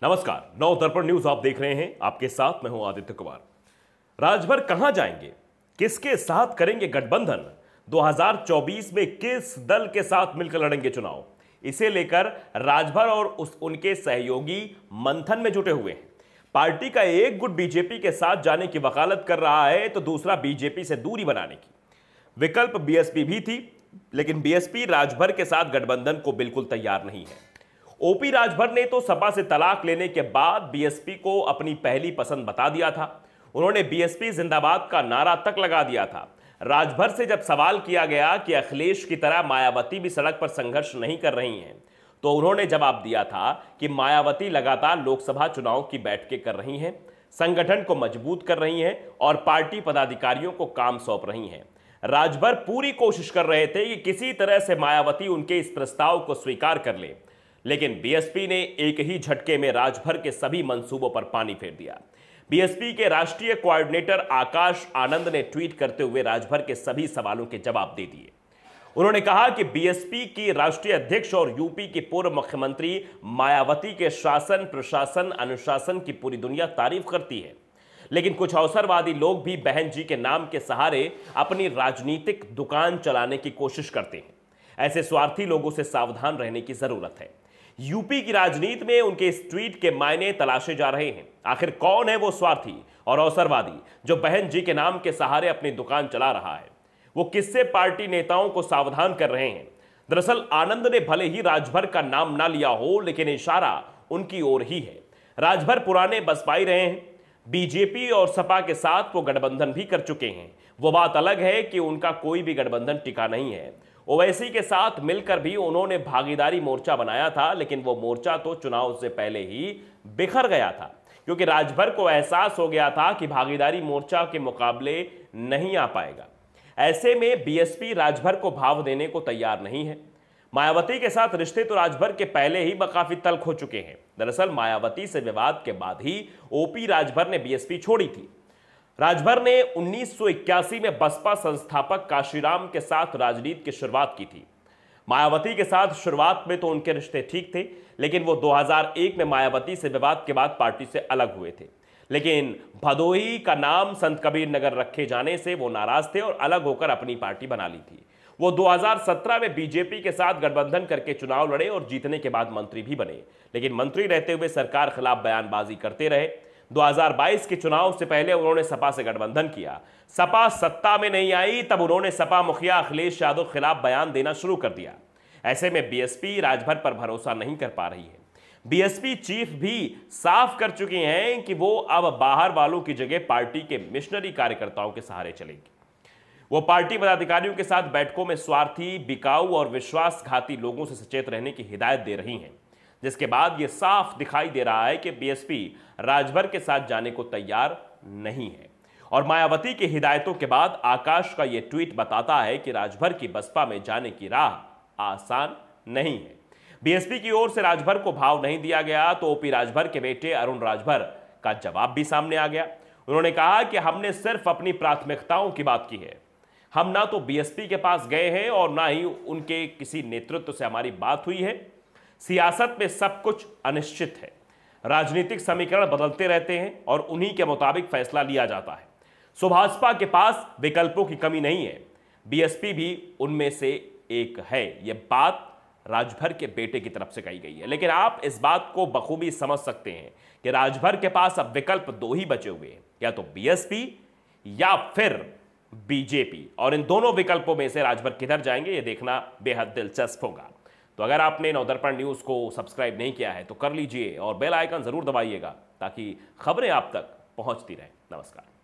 नमस्कार, नव दर्पण न्यूज आप देख रहे हैं। आपके साथ मैं हूं आदित्य कुमार। राजभर कहां जाएंगे, किसके साथ करेंगे गठबंधन, 2024 में किस दल के साथ मिलकर लड़ेंगे चुनाव, इसे लेकर राजभर और उनके सहयोगी मंथन में जुटे हुए हैं। पार्टी का एक गुट बीजेपी के साथ जाने की वकालत कर रहा है तो दूसरा बीजेपी से दूरी बनाने की। विकल्प बीएसपी भी थी, लेकिन बीएसपी राजभर के साथ गठबंधन को बिल्कुल तैयार नहीं है। ओपी राजभर ने तो सपा से तलाक लेने के बाद बीएसपी को अपनी पहली पसंद बता दिया था। उन्होंने बीएसपी जिंदाबाद का नारा तक लगा दिया था। राजभर से जब सवाल किया गया कि अखिलेश की तरह मायावती भी सड़क पर संघर्ष नहीं कर रही हैं, तो उन्होंने जवाब दिया था कि मायावती लगातार लोकसभा चुनाव की बैठकें कर रही हैं, संगठन को मजबूत कर रही हैं और पार्टी पदाधिकारियों को काम सौंप रही हैं। राजभर पूरी कोशिश कर रहे थे कि किसी तरह से मायावती उनके इस प्रस्ताव को स्वीकार कर ले, लेकिन बीएसपी ने एक ही झटके में राजभर के सभी मंसूबों पर पानी फेर दिया। बीएसपी के राष्ट्रीय कोऑर्डिनेटर आकाश आनंद ने ट्वीट करते हुए राजभर के सभी सवालों के जवाब दे दिए। उन्होंने कहा कि बीएसपी की राष्ट्रीय अध्यक्ष और यूपी की पूर्व मुख्यमंत्री मायावती के शासन, प्रशासन, अनुशासन की पूरी दुनिया तारीफ करती है, लेकिन कुछ अवसरवादी लोग भी बहन जी के नाम के सहारे अपनी राजनीतिक दुकान चलाने की कोशिश करते हैं। ऐसे स्वार्थी लोगों से सावधान रहने की जरूरत है। यूपी की राजनीति में उनके इस ट्वीट के मायने तलाशे जा रहे हैं। आखिर कौन है वो स्वार्थी और अवसरवादी जो बहन जी के नाम के सहारे अपनी दुकान चला रहा है? वो किससे पार्टी नेताओं को सावधान कर रहे हैं? दरअसल आनंद ने भले ही राजभर का नाम ना लिया हो, लेकिन इशारा उनकी ओर ही है। राजभर पुराने बसपाई रहे हैं, बीजेपी और सपा के साथ वो गठबंधन भी कर चुके हैं। वो बात अलग है कि उनका कोई भी गठबंधन टिका नहीं है। ओवैसी के साथ मिलकर भी उन्होंने भागीदारी मोर्चा बनाया था, लेकिन वो मोर्चा तो चुनाव से पहले ही बिखर गया था, क्योंकि राजभर को एहसास हो गया था कि भागीदारी मोर्चा के मुकाबले नहीं आ पाएगा। ऐसे में बीएसपी राजभर को भाव देने को तैयार नहीं है। मायावती के साथ रिश्ते तो राजभर के पहले ही काफी तल्ख हो चुके हैं। दरअसल मायावती से विवाद के बाद ही ओपी राजभर ने बीएसपी छोड़ी थी। राजभर ने 1981 में बसपा संस्थापक काशीराम के साथ राजनीति की शुरुआत की थी। मायावती के साथ शुरुआत में तो उनके रिश्ते ठीक थे, लेकिन वो 2001 में मायावती से विवाद के बाद पार्टी से अलग हुए थे। लेकिन भदोही का नाम संत कबीर नगर रखे जाने से वो नाराज थे और अलग होकर अपनी पार्टी बना ली थी। वो 2017 में बीजेपी के साथ गठबंधन करके चुनाव लड़े और जीतने के बाद मंत्री भी बने, लेकिन मंत्री रहते हुए सरकार खिलाफ बयानबाजी करते रहे। 2022 के चुनाव से पहले उन्होंने सपा से गठबंधन किया। सपा सत्ता में नहीं आई, तब उन्होंने सपा मुखिया अखिलेश यादव के खिलाफ बयान देना शुरू कर दिया। ऐसे में बीएसपी राजभर पर भरोसा नहीं कर पा रही है। बीएसपी चीफ भी साफ कर चुके हैं कि वो अब बाहर वालों की जगह पार्टी के मिशनरी कार्यकर्ताओं के सहारे चलेगी। वो पार्टी पदाधिकारियों के साथ बैठकों में स्वार्थी, बिकाऊ और विश्वासघाती लोगों से सचेत रहने की हिदायत दे रही हैं, जिसके बाद यह साफ दिखाई दे रहा है कि बीएसपी राजभर के साथ जाने को तैयार नहीं है। और मायावती की हिदायतों के बाद आकाश का यह ट्वीट बताता है कि राजभर की बसपा में जाने की राह आसान नहीं है। बीएसपी की ओर से राजभर को भाव नहीं दिया गया तो ओपी राजभर के बेटे अरुण राजभर का जवाब भी सामने आ गया। उन्होंने कहा कि हमने सिर्फ अपनी प्राथमिकताओं की बात की है। हम ना तो बीएसपी के पास गए हैं और ना ही उनके किसी नेतृत्व से हमारी बात हुई है। सियासत में सब कुछ अनिश्चित है। राजनीतिक समीकरण बदलते रहते हैं और उन्हीं के मुताबिक फैसला लिया जाता है। सो भाजपा के पास विकल्पों की कमी नहीं है, बीएसपी भी उनमें से एक है। यह बात राजभर के बेटे की तरफ से कही गई है, लेकिन आप इस बात को बखूबी समझ सकते हैं कि राजभर के पास अब विकल्प दो ही बचे हुए हैं, या तो बीएसपी या फिर बीजेपी। और इन दोनों विकल्पों में से राजभर किधर जाएंगे, यह देखना बेहद दिलचस्प होगा। तो अगर आपने नवदर्पण न्यूज़ को सब्सक्राइब नहीं किया है तो कर लीजिए और बेल आइकन जरूर दबाइएगा, ताकि खबरें आप तक पहुंचती रहें। नमस्कार।